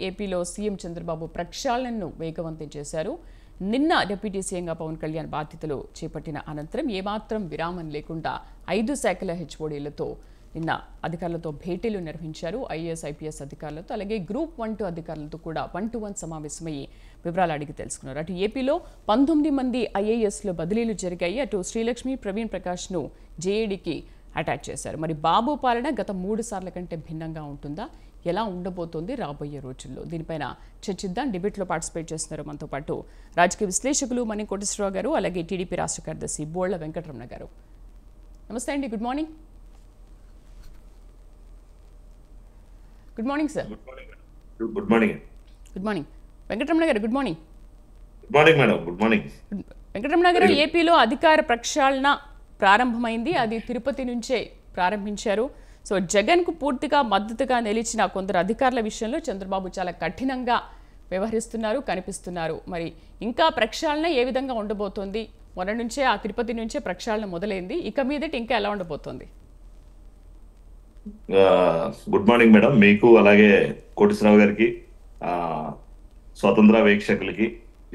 ఏపీలో సీఎం చంద్రబాబు ప్రక్షాళనను వేగవంతం చేశారు. నిన్న డిప్యూటీ సీఎంగా పవన్ కళ్యాణ్ బాధ్యతలు చేపట్టిన అనంతరం ఏమాత్రం విరామం లేకుండా 5 శాఖల హెచ్ఓడీలతో నిన్న అధికారులతో భేటీలు నిర్వహించారు. ఐఏఎస్ ఐపీఎస్ అధికారులతో అలాగే గ్రూప్ 1-2 అధికారులతో కూడా 1-to-1 సమావేశమయ్యి వివరాలు అడిగి తెలుసుకున్నారు. అటు ఏపీలో 19 మంది ఐఏఎస్లో బదిలీలు జరిగాయి. అటు శ్రీలక్ష్మి, ప్రవీణ్ ప్రకాష్ను జేఏడీకి అటాచ్ చేశారు. మరి బాబు పాలన గత 3 సార్ల కంటే భిన్నంగా ఉంటుందా? ఎలా ఉండబోతోంది రాబోయే రోజుల్లో? దీనిపైన చర్చిద్దాం. డిబేట్లో పార్టిసిపేట్ చేస్తున్నారు మనతో పాటు రాజకీయ విశ్లేషకులు మణి కోటేశ్వరరావు గారు, అలాగే టీడీపీ రాష్ట్ర కార్యదర్శి బోళ్ల వెంకటరమణ గారు. నమస్తే అండి. Good morning. Good morning sir. Good morning. Good morning Venkataramana garu. Good morning. Good morning madam. Good morning Venkataramana garu. ఏపీలో అధికార ప్రక్షాళన ప్రారంభమైంది. అది తిరుపతి నుంచే ప్రారంభించారు. సో జగన్కు పూర్తిగా మద్దతుగా నిలిచిన కొందరు అధికారుల విషయంలో చంద్రబాబు చాలా కఠినంగా వ్యవహరిస్తున్నారు, కనిపిస్తున్నారు. మరి ఇంకా ప్రక్షాళన ఏ విధంగా ఉండబోతోంది? మొన్న నుంచే ఆ తిరుపతి నుంచే ప్రక్షాళన మొదలైంది. ఇక మీదట ఇంకా ఎలా ఉండబోతోంది? Good morning madam. మీకు అలాగే కోటేశ్వరరావు గారికి, స్వతంత్ర వీక్షకులకి,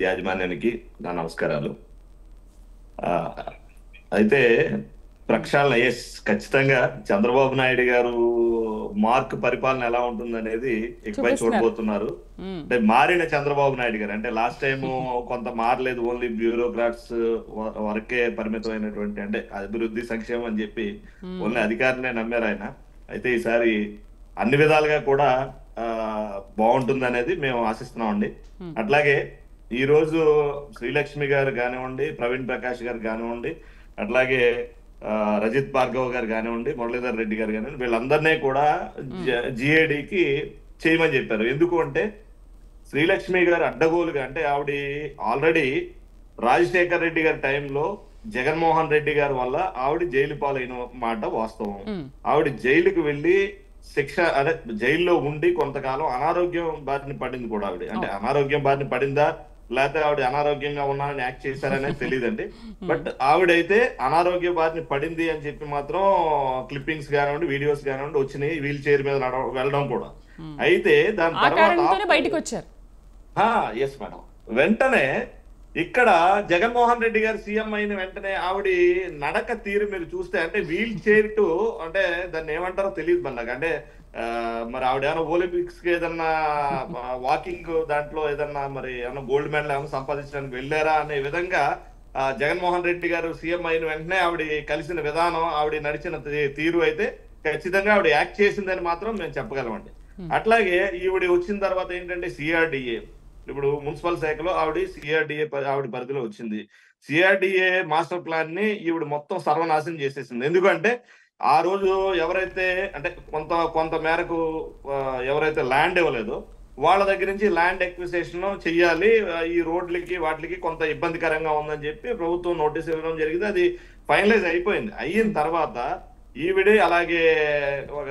యాజమాన్యానికి నా నమస్కారాలు. అయితే ప్రక్షాళన ఖచ్చితంగా చంద్రబాబు నాయుడు గారు మార్క్ పరిపాలన ఎలా ఉంటుంది అనేది ఎక్కువ చూడబోతున్నారు. అంటే మారిన చంద్రబాబు నాయుడు గారు, అంటే లాస్ట్ టైం కొంత మారలేదు, ఓన్లీ బ్యూరోక్రాట్స్ వరకే పరిమితమైనటువంటి, అంటే అభివృద్ధి సంక్షేమం అని చెప్పి ఓన్లీ అధికారులనే నమ్మారు ఆయన. అయితే ఈసారి అన్ని విధాలుగా కూడా బాగుంటుంది అనేది మేము ఆశిస్తున్నామండి. అట్లాగే ఈ రోజు శ్రీలక్ష్మి గారు కానివ్వండి, ప్రవీణ్ ప్రకాష్ గారు కానివ్వండి, అట్లాగే రజిత్ భార్గవ్ గారు కానివ్వండి, మురళీధర్ రెడ్డి గారు కానివ్వండి, వీళ్ళందరినీ కూడా జిఏడికి చేయమని చెప్పారు. ఎందుకు అంటే శ్రీలక్ష్మి గారు అడ్డగోలుగా, అంటే ఆవిడ ఆల్రెడీ రాజశేఖర్ రెడ్డి గారి టైంలో జగన్మోహన్ రెడ్డి గారి వల్ల ఆవిడ జైలు పాలైన మాట వాస్తవం. ఆవిడ జైలుకు వెళ్ళి శిక్ష, అదే జైల్లో ఉండి కొంతకాలం అనారోగ్యం బారిన పడింది కూడా ఆవిడ. అంటే అనారోగ్యం బారిన పడిందా లేకపోతే ఆవిడ అనారోగ్యంగా ఉన్నారని యాక్ట్ చేశారనేది తెలియదండి. బట్ ఆవిడైతే అనారోగ్య బారిన పడింది అని చెప్పి మాత్రం క్లిప్పింగ్స్ కానివ్వండి, వీడియోస్ కానివ్వండి వచ్చినాయి, వీల్ చైర్ మీద వెళ్ళడం కూడా. అయితే దాని తర్వాత బయటకు వచ్చారు. Yes madam. వెంటనే ఇక్కడ జగన్మోహన్ రెడ్డి గారు సీఎం అయిన వెంటనే ఆవిడ నడక తీరు మీరు చూస్తే, అంటే వీల్ చైర్ టు, అంటే దాన్ని ఏమంటారో తెలియదు మనకు. అంటే మరి ఆవిడ ఏమైనా ఒలింపిక్స్ కి ఏదన్నా వాకింగ్ దాంట్లో ఏదన్నా మరి ఏమన్నా గోల్డ్ మెడల్ ఏమైనా సంపాదించడానికి వెళ్ళారా అనే విధంగా జగన్మోహన్ రెడ్డి గారు సీఎం అయిన వెంటనే ఆవిడ కలిసిన విధానం, ఆవిడ నడిచిన తీరు అయితే ఖచ్చితంగా ఆవిడ యాక్ట్ చేసిందని మాత్రం మేము చెప్పగలమండి. అట్లాగే ఈవిడ వచ్చిన తర్వాత ఏంటంటే సిఆర్డిఏ, ఇప్పుడు మున్సిపల్ శాఖలో ఆవిడ సిఆర్డిఏ ఆవిడ పరిధిలో వచ్చింది. సిఆర్డిఏ మాస్టర్ ప్లాన్ ని ఈవిడ మొత్తం సర్వనాశనం చేసేసింది. ఎందుకంటే ఆ రోజు ఎవరైతే, అంటే కొంత మేరకు ఎవరైతే ల్యాండ్ ఇవ్వలేదో వాళ్ళ దగ్గర నుంచి ల్యాండ్ ఎక్విజిషన్ చెయ్యాలి, ఈ రోడ్లకి వాటికి కొంత ఇబ్బందికరంగా ఉందని చెప్పి ప్రభుత్వం నోటీస్ ఇవ్వడం జరిగింది. అది ఫైనలైజ్ అయిపోయింది. అయిన తర్వాత ఈవిడే, అలాగే ఒక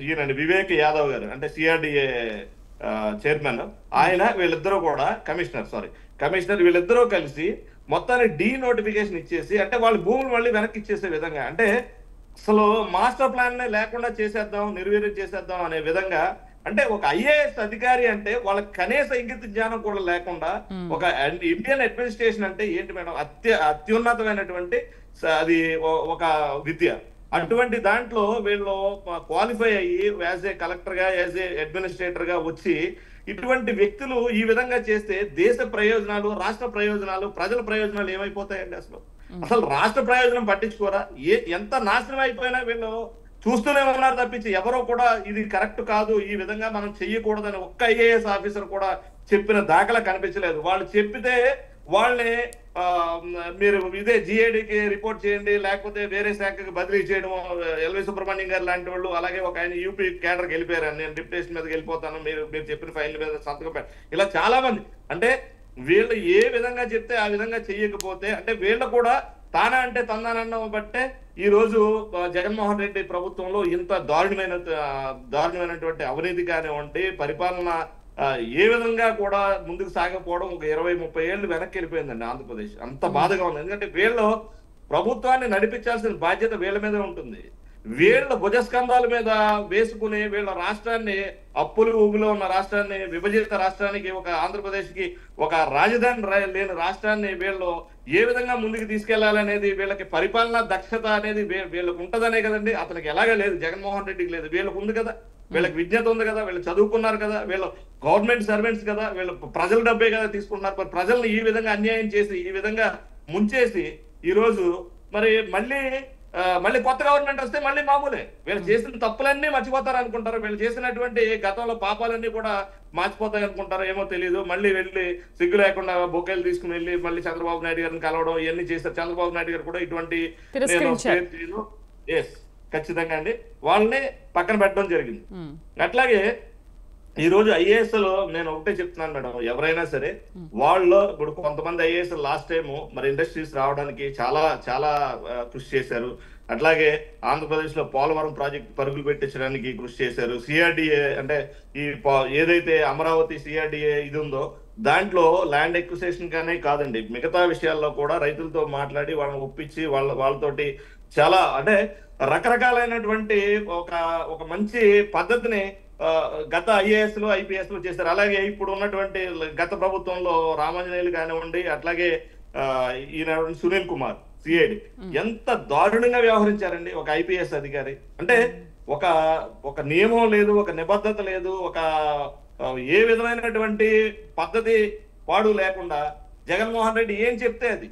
ఈయనండి వివేక్ యాదవ్ గారు, అంటే సిఆర్డిఏ చైర్మన్, ఆయన వీళ్ళిద్దరూ కూడా కమిషనర్ వీళ్ళిద్దరూ కలిసి మొత్తాన్ని డీ నోటిఫికేషన్ ఇచ్చేసి, అంటే వాళ్ళ భూములు మళ్ళీ వెనక్కి ఇచ్చేసే విధంగా, అంటే అసలు మాస్టర్ ప్లాన్ నే లేకుండా చేసేద్దాం, నిర్వీర్యం చేసేద్దాం అనే విధంగా. అంటే ఒక ఐఏఎస్ అధికారి అంటే వాళ్ళకి కనీస ఇంగిత జ్ఞానం కూడా లేకుండా, ఒక ఇండియన్ అడ్మినిస్ట్రేషన్ అంటే ఏంటి మేడం, అత్యున్నతమైనటువంటి అది ఒక విద్య. అటువంటి దాంట్లో వీళ్ళు క్వాలిఫై అయ్యి యాజ్ ఏ కలెక్టర్ గా, యాజ్ ఏ అడ్మినిస్ట్రేటర్ గా వచ్చి ఇటువంటి వ్యక్తులు ఈ విధంగా చేస్తే దేశ ప్రయోజనాలు, రాష్ట్ర ప్రయోజనాలు, ప్రజల ప్రయోజనాలు ఏమైపోతాయండి? అసలు రాష్ట్ర ప్రయోజనం పట్టించుకోరా? ఎంత నాశనం అయిపోయినా వీళ్ళు చూస్తూనే ఉన్నారు తప్పించి ఎవరో కూడా ఇది కరెక్ట్ కాదు, ఈ విధంగా మనం చెయ్యకూడదని ఒక్క ఐఏఎస్ ఆఫీసర్ కూడా చెప్పిన దాఖలా కనిపించలేదు. వాళ్ళు చెప్పితే వాళ్ళని మీరు ఇదే జిఏడికి రిపోర్ట్ చేయండి, లేకపోతే వేరే శాఖకి బదిలీ చేయడం, ఎల్వి సుబ్రహ్మణ్యం గారు లాంటి వాళ్ళు, అలాగే ఒక ఆయన యూపీ కేడర్కి వెళ్ళిపోయారు, నేను డిప్యూటేషన్ మీదకి వెళ్ళిపోతాను, మీరు చెప్పిన ఫైల్ మీద సంతకం పెట్టారు, ఇలా చాలా మంది. అంటే వీళ్ళు ఏ విధంగా చెప్తే ఆ విధంగా చెయ్యకపోతే, అంటే వీళ్ళు కూడా తానా అంటే తందానన్న బట్టే ఈ రోజు జగన్మోహన్ రెడ్డి ప్రభుత్వంలో ఇంత దారుణమైనటువంటి అవినీతి కానివ్వండి, పరిపాలన ఏ విధంగా కూడా ముందుకు సాగకపోవడం ఒక 20-30 ఏళ్ళు వెనక్కి వెళ్ళిపోయిందండి ఆంధ్రప్రదేశ్. అంత బాధగా ఉంది. ఎందుకంటే వీళ్ళు ప్రభుత్వాన్ని నడిపించాల్సిన బాధ్యత వీళ్ళ మీదే ఉంటుంది. వీళ్ళ భుజస్కంధాల మీద వేసుకుని వీళ్ళ రాష్ట్రాన్ని అప్పులు ఊబిలో ఉన్న రాష్ట్రాన్ని విభజిత రాష్ట్రానికి ఒక ఆంధ్రప్రదేశ్కి ఒక రాజధాని లేని రాష్ట్రాన్ని వీళ్ళు ఏ విధంగా ముందుకు తీసుకెళ్లాలనేది వీళ్ళకి పరిపాలనా దక్షత అనేది వీళ్ళకి ఉంటదనే కదండి. అతనికి ఎలాగే లేదు, జగన్మోహన్ రెడ్డికి లేదు, వీళ్ళకి ఉంది కదా, వీళ్ళకి విజ్ఞత ఉంది కదా, వీళ్ళు చదువుకున్నారు కదా, వీళ్ళు గవర్నమెంట్ సర్వెంట్స్ కదా, వీళ్ళు ప్రజల డబ్బే కదా తీసుకుంటున్నారు. మరి ప్రజల్ని ఈ విధంగా అన్యాయం చేసి ఈ విధంగా ముంచేసి ఈ రోజు మరి మళ్ళీ కొత్త గవర్నమెంట్ వస్తే మళ్ళీ మామూలే. వీళ్ళు చేసిన తప్పులన్నీ మర్చిపోతారు అనుకుంటారు, వీళ్ళు చేసినటువంటి గతంలో పాపాలన్నీ కూడా మార్చిపోతాయి అనుకుంటారు, ఏమో తెలియదు. మళ్ళీ వెళ్ళి సిగ్గు లేకుండా బొకేలు తీసుకుని వెళ్ళి మళ్ళీ చంద్రబాబు నాయుడు గారిని కలవడం ఇవన్నీ చేశారు. చంద్రబాబు నాయుడు గారు కూడా ఇటువంటి ఖచ్చితంగా అండి వాళ్ళని పక్కన పెట్టడం జరిగింది. అట్లాగే ఈ రోజు ఐఏఎస్ లో నేను ఒకటే చెప్తున్నాను మేడం, ఎవరైనా సరే వాళ్ళు ఇప్పుడు కొంతమంది ఐఏఎస్ లాస్ట్ టైం మరి ఇండస్ట్రీస్ రావడానికి చాలా చాలా కృషి చేశారు. అట్లాగే ఆంధ్రప్రదేశ్ లో పోలవరం ప్రాజెక్ట్ పరుగులు పెట్టించడానికి కృషి చేశారు. సిఆర్డిఏ అంటే ఈ ఏదైతే అమరావతి సిఆర్డిఏ ఇది ఉందో దాంట్లో ల్యాండ్ ఎక్విజిషన్ గానే కాదండి, మిగతా విషయాల్లో కూడా రైతులతో మాట్లాడి వాళ్ళని ఒప్పించి వాళ్ళతోటి చాలా అంటే రకరకాలైనటువంటి ఒక మంచి పద్ధతిని గత ఐఏఎస్ లో ఐపీఎస్ లో చేశారు. అలాగే ఇప్పుడు ఉన్నటువంటి గత ప్రభుత్వంలో రామాంజనేయులు కానివ్వండి, అట్లాగే ఈయన సునీల్ కుమార్ సిఐడి ఎంత దారుణంగా వ్యవహరించారండి ఒక ఐపీఎస్ అధికారి. అంటే ఒక నియమం లేదు, ఒక నిబద్ధత లేదు, ఒక ఏ విధమైనటువంటి పద్ధతి పాడు లేకుండా జగన్మోహన్ రెడ్డి ఏం చెప్తే అది.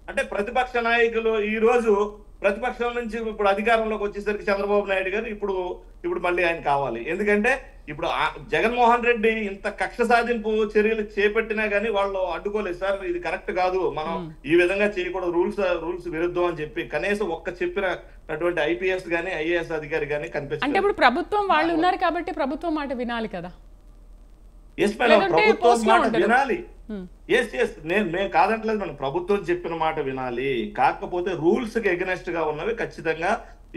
అంటే ప్రతిపక్ష నాయకులు ఈ రోజు ప్రతిపక్షం నుంచి ఇప్పుడు అధికారంలోకి వచ్చేసరికి చంద్రబాబు నాయుడు గారు ఇప్పుడు మళ్ళీ ఆయన కావాలి. ఎందుకంటే ఇప్పుడు జగన్మోహన్ రెడ్డి ఇంత కక్ష సాధింపు చర్యలు చేపట్టినా గానీ వాళ్ళు అడ్డుకోలేదు. సార్ ఇది కరెక్ట్ కాదు, మనం ఈ విధంగా చేయకూడదు, రూల్స్ విరుద్ధం అని చెప్పి కనీసం చెప్పినటువంటి ఐపీఎస్ గానీ ఐఏఎస్ అధికారి గానీ కనిపిస్తుంది. అంటే ఇప్పుడు ప్రభుత్వం వాళ్ళు ఉన్నారు కాబట్టి ప్రభుత్వం మాట వినాలి కదా. ఎస్ మేడం, ప్రభుత్వం మాట వినాలి. ఎస్ మేము కాదంటలేదు మేడం, ప్రభుత్వం చెప్పిన మాట వినాలి. కాకపోతే రూల్స్ కి ఎగనెస్ట్ గా ఉన్నవి ఖచ్చితంగా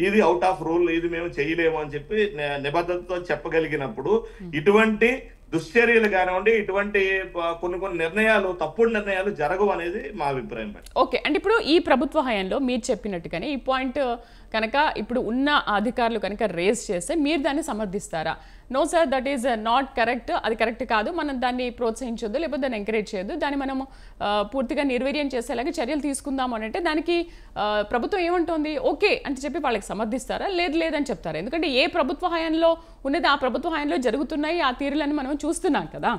ఇది అవుట్ ఆఫ్ రూల్, ఇది మేము చేయలేము అని చెప్పి నిబద్ధతతో చెప్పగలిగినప్పుడు ఇటువంటి దుశ్చర్యలు కానివ్వండి, ఇటువంటి కొన్ని నిర్ణయాలు తప్పుడు నిర్ణయాలు జరగవు అనేది మా అభిప్రాయం. ఓకే, అంటే ఇప్పుడు ఈ ప్రభుత్వ హయాంలో మీరు చెప్పినట్టుగానే ఈ పాయింట్ కనుక ఇప్పుడు ఉన్న అధికారులు కనుక రేజ్ చేస్తే మీరు దాన్ని సమర్థిస్తారా? No sir, that is not correct, అది కరెక్ట్ కాదు, మనం దాన్ని ప్రోత్సహించొద్దు, లేకపోతే దాన్ని ఎంకరేజ్ చేయొద్దు, దాన్ని మనం పూర్తిగా నిర్వీర్యం చేసేలాగా చర్యలు తీసుకుందాము అని అంటే దానికి ప్రభుత్వం ఏమంటోంది? ఓకే అని చెప్పి వాళ్ళకి సమర్థిస్తారా, లేదని చెప్తారా? ఎందుకంటే ఏ ప్రభుత్వ హయాంలో ఉన్నది ఆ ప్రభుత్వ హయాంలో జరుగుతున్నాయి, ఆ తీరులను మనం చూస్తున్నాం కదా.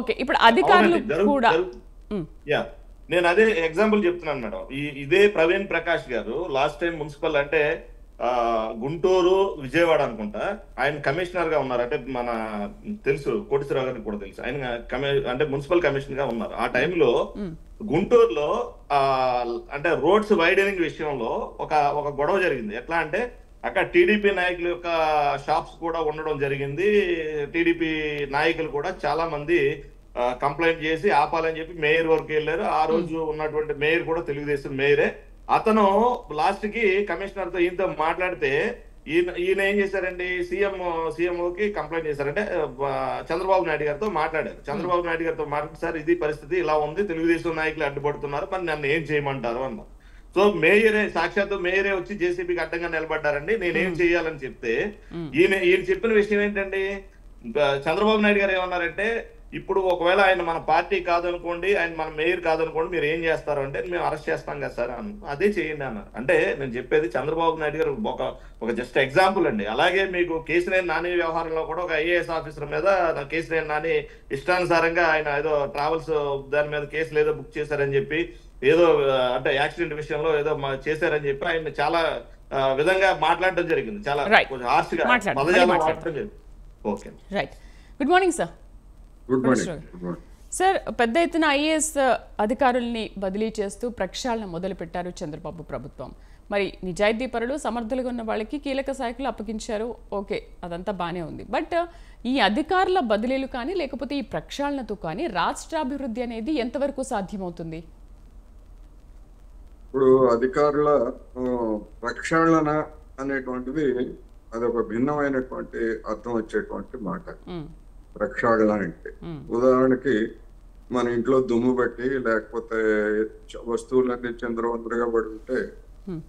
ఓకే, ఇప్పుడు అధికారులు కూడా నేను అదే ఎగ్జాంపుల్ చెప్తున్నాను మేడం. ఇదే ప్రవీణ్ ప్రకాష్ గారు లాస్ట్ టైం మున్సిపల్ అంటే గుంటూరు విజయవాడ అనుకుంటా ఆయన కమిషనర్ గా ఉన్నారు. అంటే మన తెలుసు కోటేశ్వరరావు గారికి కూడా తెలుసు, ఆయన అంటే మున్సిపల్ కమిషనర్ గా ఉన్నారు. ఆ టైంలో గుంటూరులో అంటే రోడ్స్ వైడనింగ్ విషయంలో ఒక గొడవ జరిగింది. ఎట్లా అంటే అక్కడ టీడీపీ నాయకుల యొక్క షాప్స్ కూడా ఉండడం జరిగింది. టీడీపీ నాయకులు కూడా చాలా మంది కంప్లైంట్ చేసి ఆపాలని చెప్పి మేయర్ వరకు వెళ్ళారు. ఆ రోజు ఉన్నటువంటి మేయర్ కూడా తెలుగుదేశం మేయరే. అతను లాస్ట్ కి కమిషనర్ తో ఈయనతో మాట్లాడితే ఈయన ఏం చేశారండి, సీఎంఓకి కంప్లైంట్ చేశారంటే చంద్రబాబు నాయుడు గారితో మాట్లాడారు. చంద్రబాబు నాయుడు గారితో మాట్లాడి సార్ ఇది పరిస్థితి ఇలా ఉంది, తెలుగుదేశం నాయకులు అడ్డుపడుతున్నారు, మరి నన్ను ఏం చేయమంటారు అన్నారు. సో మేయరే సాక్షాత్తు మేయరే వచ్చి జేసీబీకి అడ్డంగా నిలబడ్డారండి, నేనేం చేయాలని చెప్తే ఈయన చెప్పిన విషయం ఏంటండి, చంద్రబాబు నాయుడు గారు ఏమన్నారంటే ఇప్పుడు ఒకవేళ ఆయన మన పార్టీ కాదనుకోండి, ఆయన మన మేయర్ కాదనుకోండి, మీరు ఏం చేస్తారు అంటే మేము అరెస్ట్ చేస్తాం కదా సార్ అదే చేయండి అన్నారు. అంటే నేను చెప్పేది చంద్రబాబు నాయుడు గారు ఒక జస్ట్ ఎగ్జాంపుల్ అండి. అలాగే మీకు కేసినేని నాని వ్యవహారంలో కూడా ఒక ఐఏఎస్ ఆఫీసర్ మీద కేసినేని నాని ఇష్టానుసారంగా ఆయన ఏదో ట్రావెల్స్ దాని మీద కేసులు ఏదో బుక్ చేశారని చెప్పి ఏదో అంటే యాక్సిడెంట్ విషయంలో ఏదో చేశారని చెప్పి ఆయన చాలా విధంగా మాట్లాడడం జరిగింది, చాలా హార్ష్ గా పదజాలం వాడటం జరిగింది. Okay right, good morning sir. Sir, పెద్ద ఎత్తున ఐఏఎస్ అధికారుల్ని బదిలీ చేస్తూ ప్రక్షాళన మొదలుపెట్టారు చంద్రబాబు ప్రభుత్వం. మరి నిజాయితీ పరులు సమర్థులుగా ఉన్న వాళ్ళకి కీలక శాఖలు అప్పగించారు, ఓకే అదంతా బాగానే ఉంది. బట్ ఈ అధికారుల బదిలీలు కానీ లేకపోతే ఈ ప్రక్షాళనతో కానీ రాష్ట్రాభివృద్ధి అనేది ఎంతవరకు సాధ్యమవుతుంది? ఇప్పుడు అధికారుల ప్రక్షాళన అనేటువంటిది అదొక భిన్నమైనటువంటి అర్థం వచ్చేటువంటి మాట. ప్రక్షాళన అంటే ఉదాహరణకి మన ఇంట్లో దుమ్ము పెట్టి లేకపోతే వస్తువులన్నీ చంద్రవందరగా పడి ఉంటే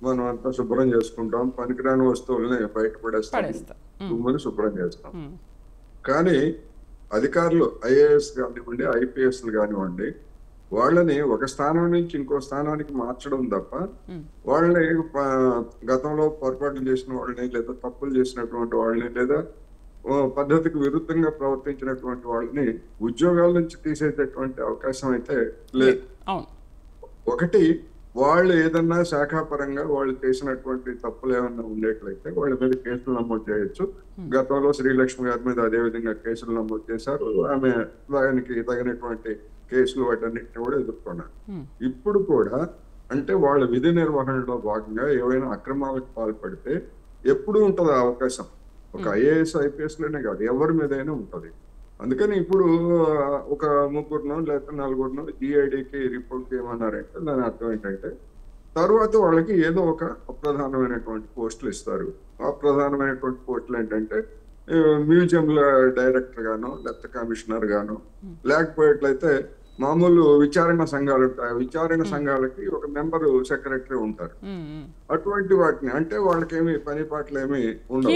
మనం అంతా శుభ్రం చేసుకుంటాం, పనికిరాని వస్తువుల్ని బయట పడేస్తాం, భూమిని శుభ్రం చేస్తాం. కానీ అధికారులు ఐఏఎస్ కానివ్వండి, ఐపీఎస్లు కానివ్వండి, వాళ్ళని ఒక స్థానం నుంచి ఇంకో స్థానానికి మార్చడం తప్ప వాళ్ళని గతంలో పొరపాట్లు చేసిన వాళ్ళని లేదా తప్పులు చేసినటువంటి వాళ్ళని లేదా పద్ధతికి విరుద్ధంగా ప్రవర్తించినటువంటి వాళ్ళని ఉద్యోగాల నుంచి తీసేటటువంటి అవకాశం అయితే లేదు. ఒకటి, వాళ్ళు ఏదన్నా శాఖాపరంగా వాళ్ళు చేసినటువంటి తప్పులు ఏమన్నా ఉండేట్లయితే వాళ్ళ మీద కేసులు నమోదు చేయొచ్చు. గతంలో శ్రీలక్ష్మి గారి మీద అదే విధంగా కేసులు నమోదు చేశారు. ఆమె దానికి తగినటువంటి కేసులు వాటన్నిటిని కూడా ఎదుర్కొన్నారు. ఇప్పుడు కూడా అంటే వాళ్ళ విధి నిర్వహణలో భాగంగా ఏవైనా అక్రమాలకు పాల్పడితే ఎప్పుడు ఉంటుంది ఆ అవకాశం. ఒక ఐఏఎస్ ఐపీఎస్ లోనే కాదు, ఎవరి మీదైనా ఉంటది. అందుకని ఇప్పుడు ఒక 3 లేదా 4 GIDకి రిపోర్ట్ చేయమన్నారంటే దాని అర్థం ఏంటంటే తర్వాత వాళ్ళకి ఏదో ఒక అప్రధానమైనటువంటి పోస్టులు ఇస్తారు. అప్రధానమైనటువంటి పోస్టులు ఏంటంటే మ్యూజియంల డైరెక్టర్ గాను, లేకపోతే కమిషనర్ గాను, లేకపోయేట్లయితే మామూలు విచారణ సంఘాలు ఉంటాయి. విచారణ సంఘాలకి ఒక మెంబరు సెక్రటరీ ఉంటారు. అటువంటి వాటిని అంటే వాళ్ళకేమి పని పాటలు ఏమి ఉండవు.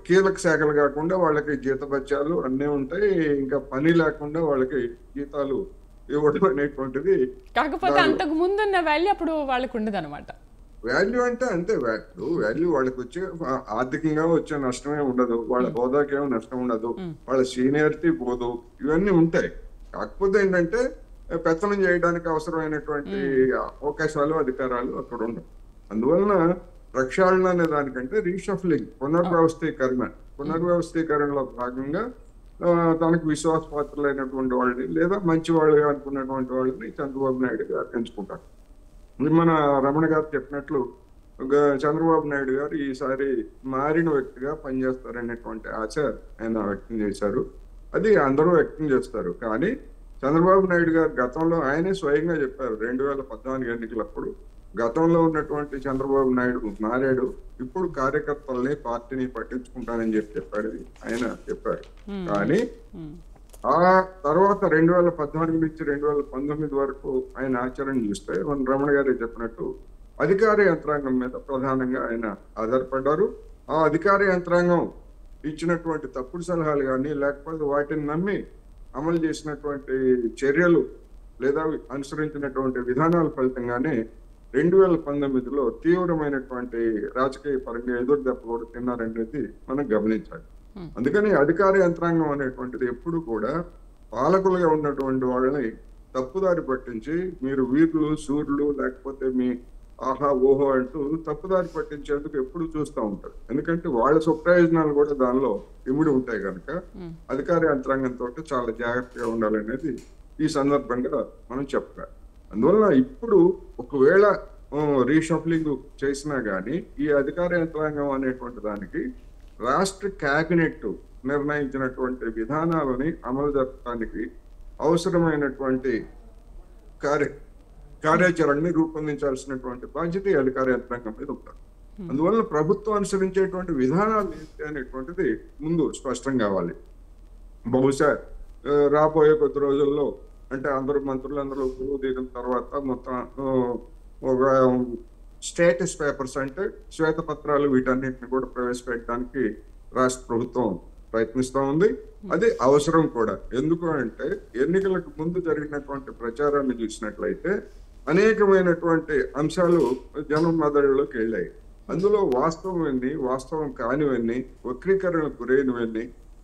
కీలక శాఖలు కాకుండా వాళ్ళకి జీతభత్యాలు అన్నీ ఉంటాయి. ఇంకా పని లేకుండా వాళ్ళకి జీతాలు ఇవ్వడం అనేటువంటిది. కాకపోతే అంతకు ముందున్న వాల్యూ అప్పుడు వాళ్ళకి ఉండదు అనమాట. వాల్యూ అంటే అంతే, వాల్యూ వాళ్ళకి వచ్చే ఆర్థికంగా వచ్చే నష్టమే ఉండదు, వాళ్ళ హోదాకేమో నష్టం ఉండదు, వాళ్ళ సీనియారిటీ పోదు, ఇవన్నీ ఉంటాయి. కాకపోతే ఏంటంటే పెత్తనం చేయడానికి అవసరమైనటువంటి అవకాశాలు, అధికారాలు అక్కడ ఉండవు. అందువలన ప్రక్షాళన అనే దానికంటే రీషఫ్లింగ్, పునర్వ్యవస్థీకరణలో భాగంగా తనకు విశ్వాసపాత్రులైనటువంటి వాళ్ళని లేదా మంచి వాళ్ళుగా అనుకున్నటువంటి వాళ్ళని చంద్రబాబు నాయుడు గారు ఎంచుకుంటారు. మన రమణ గారు చెప్పినట్లు చంద్రబాబు నాయుడు గారు ఈసారి మారిన వ్యక్తిగా పనిచేస్తారనేటువంటి ఆశ ఆయన వ్యక్తం చేశారు. అది అందరూ వ్యక్తం చేస్తారు. కానీ చంద్రబాబు నాయుడు గారు గతంలో ఆయనే స్వయంగా చెప్పారు, 2014 ఎన్నికలప్పుడు గతంలో ఉన్నటువంటి చంద్రబాబు నాయుడు మారాడు, ఇప్పుడు కార్యకర్తల్ని పార్టీని పట్టించుకుంటానని చెప్పాడు ఆయన చెప్పారు. కానీ ఆ తర్వాత 2014 నుంచి 2019 వరకు ఆయన ఆచరణ చూస్తే రమణ గారు చెప్పినట్టు అధికార యంత్రాంగం మీద ప్రధానంగా ఆయన ఆధారపడ్డారు. ఆ అధికార యంత్రాంగం ఇచ్చినటువంటి తప్పుడు సలహాలు కానీ లేకపోతే వాటిని నమ్మి అమలు చేసినటువంటి చర్యలు లేదా అనుసరించినటువంటి విధానాల ఫలితంగానే 2019లో తీవ్రమైనటువంటి రాజకీయ పరంగా ఎదురు దెబ్బ కూడా తిన్నారనేది మనం గమనించాలి. అందుకని అధికార యంత్రాంగం అనేటువంటిది ఎప్పుడు కూడా పాలకులుగా ఉన్నటువంటి వాళ్ళని తప్పుదారి పట్టించి మీరు వీరులు సూర్యులు లేకపోతే మీ ఆహా ఓహో అంటూ తప్పుదారి పట్టించేందుకు ఎప్పుడు చూస్తూ ఉంటారు. ఎందుకంటే వాళ్ళ స్వప్రయోజనాలు కూడా దానిలో ఇమిడి ఉంటాయి కనుక అధికార యంత్రాంగంతో చాలా జాగ్రత్తగా ఉండాలనేది ఈ సందర్భంగా మనం చెప్పాలి. అందువల్ల ఇప్పుడు ఒకవేళ రీషఫ్లింగ్ చేసినా గానీ ఈ అధికార యంత్రాంగం అనేటువంటి దానికి రాష్ట్ర కేబినెట్ నిర్ణయించినటువంటి విధానాలని అమలు జరపడానికి అవసరమైనటువంటి కార్యాచరణని రూపొందించాల్సినటువంటి బాధ్యత ఈ అధికార యంత్రాంగం మీద ఉంటారు. అందువల్ల ప్రభుత్వం అనుసరించేటువంటి విధానాలు ఏంటి అనేటువంటిది ముందు స్పష్టం కావాలి. బహుశా రాబోయే కొద్ది రోజుల్లో అంటే అందరూ మంత్రులందరూ దిగిన తర్వాత మొత్తం ఒక స్టేటస్ పేపర్స్ అంటే శ్వేతపత్రాలు వీటన్నిటిని కూడా ప్రవేశపెట్టడానికి రాష్ట్ర ప్రభుత్వం ప్రయత్నిస్తూ ఉంది. అది అవసరం కూడా. ఎందుకు అంటే ఎన్నికలకు ముందు జరిగినటువంటి ప్రచారాన్ని చూసినట్లయితే అనేకమైనటువంటి అంశాలు జనం మెదడులోకి వెళ్ళాయి. అందులో వాస్తవం ఎన్ని, వాస్తవం కానివన్నీ, వక్రీకరణకు గురైనవన్నీ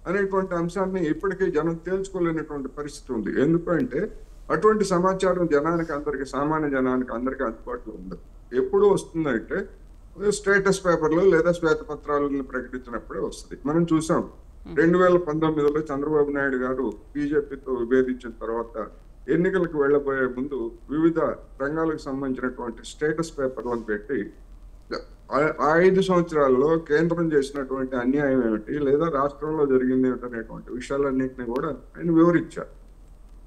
అనేటువంటి అంశాన్ని ఇప్పటికీ జనం తేల్చుకోలేనటువంటి పరిస్థితి ఉంది. ఎందుకంటే అటువంటి సమాచారం జనానికి అందరికి, సామాన్య జనానికి అందరికీ అందుబాటులో ఉండదు. ఎప్పుడు వస్తుందంటే స్టేటస్ పేపర్లు లేదా శ్వేతపత్రాలను ప్రకటించినప్పుడే వస్తుంది. మనం చూసాం 2019లో చంద్రబాబు నాయుడు గారు బీజేపీతో విభేదించిన తర్వాత ఎన్నికలకు వెళ్లబోయే ముందు వివిధ రంగాలకు సంబంధించినటువంటి స్టేటస్ పేపర్లను పెట్టి 5 సంవత్సరాల్లో కేంద్రం చేసినటువంటి అన్యాయం ఏమిటి లేదా రాష్ట్రంలో జరిగింది ఏమిటనేటువంటి విషయాలన్నింటినీ కూడా ఆయన వివరించారు.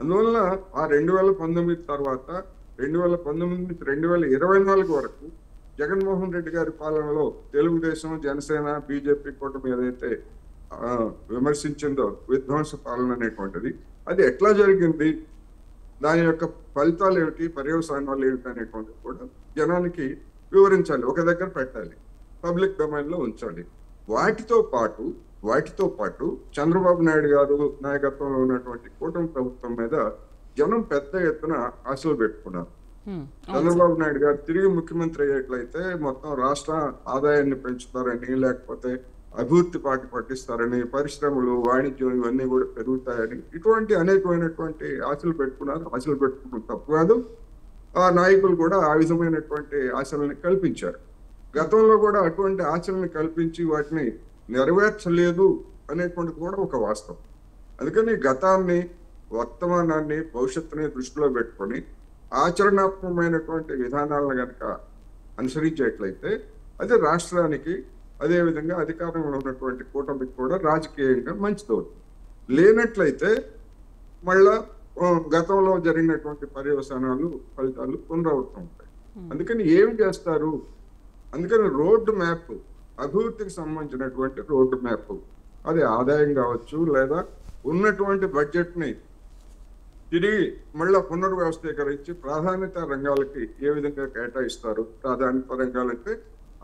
అందువల్ల ఆ 2019 తర్వాత 2019 నుంచి 2024 వరకు జగన్మోహన్ రెడ్డి గారి పాలనలో తెలుగుదేశం, జనసేన, బీజేపీ కూటమి ఏదైతే విమర్శించిందో విధ్వంస పాలన అనేటువంటిది అది ఎట్లా జరిగింది, దాని యొక్క ఫలితాలు ఏమిటి, పర్యవసానాలు ఏమిటి అనేటువంటిది కూడా జనానికి వివరించాలి, ఒక దగ్గర పెట్టాలి, పబ్లిక్ డొమైన్ లో ఉంచాలి. వాటితో పాటు చంద్రబాబు నాయుడు గారు నాయకత్వంలో ఉన్నటువంటి కూటమి ప్రభుత్వం మీద జనం పెద్ద ఎత్తున ఆశలు పెట్టుకున్నారు. చంద్రబాబు నాయుడు గారు తిరిగి ముఖ్యమంత్రి అయ్యేట్లయితే మొత్తం రాష్ట్ర ఆదాయాన్ని పెంచుతారని, లేకపోతే అభివృద్ధి పాటి పట్టిస్తారని, పరిశ్రమలు, వాణిజ్యం ఇవన్నీ కూడా పెరుగుతాయని, ఇటువంటి అనేకమైనటువంటి ఆశలు పెట్టుకున్నారు. ఆశలు పెట్టుకున్న తప్పు కాదు. ఆ నాయకులు కూడా ఆ విధమైనటువంటి ఆశల్ని కల్పించారు. గతంలో కూడా అటువంటి ఆశల్ని కల్పించి వాటిని నెరవేర్చలేదు అనేటువంటిది కూడా ఒక వాస్తవం. అందుకని గతాన్ని, వర్తమానాన్ని, భవిష్యత్తుని దృష్టిలో పెట్టుకొని ఆచరణాత్మకమైనటువంటి విధానాలను కనుక అనుసరించేట్లయితే అది రాష్ట్రానికి, అదేవిధంగా అధికారంలో ఉన్నటువంటి కూటమికి కూడా రాజకీయంగా మంచిదవుతుంది. లేనట్లయితే మళ్ళా గతంలో జరిగినటువంటి పర్యవసానాలు, ఫలితాలు పునరావృతం ఉంటాయి. అందుకని ఏం చేస్తారు? అందుకని రోడ్డు మ్యాప్, అభివృద్ధికి సంబంధించినటువంటి రోడ్డు మ్యాప్, అది ఆదాయం కావచ్చు, లేదా ఉన్నటువంటి బడ్జెట్ ని తిరిగి మళ్ళా పునర్వ్యవస్థీకరించి ప్రాధాన్యత రంగాలకి ఏ విధంగా కేటాయిస్తారు. ప్రాధాన్యత రంగాలంటే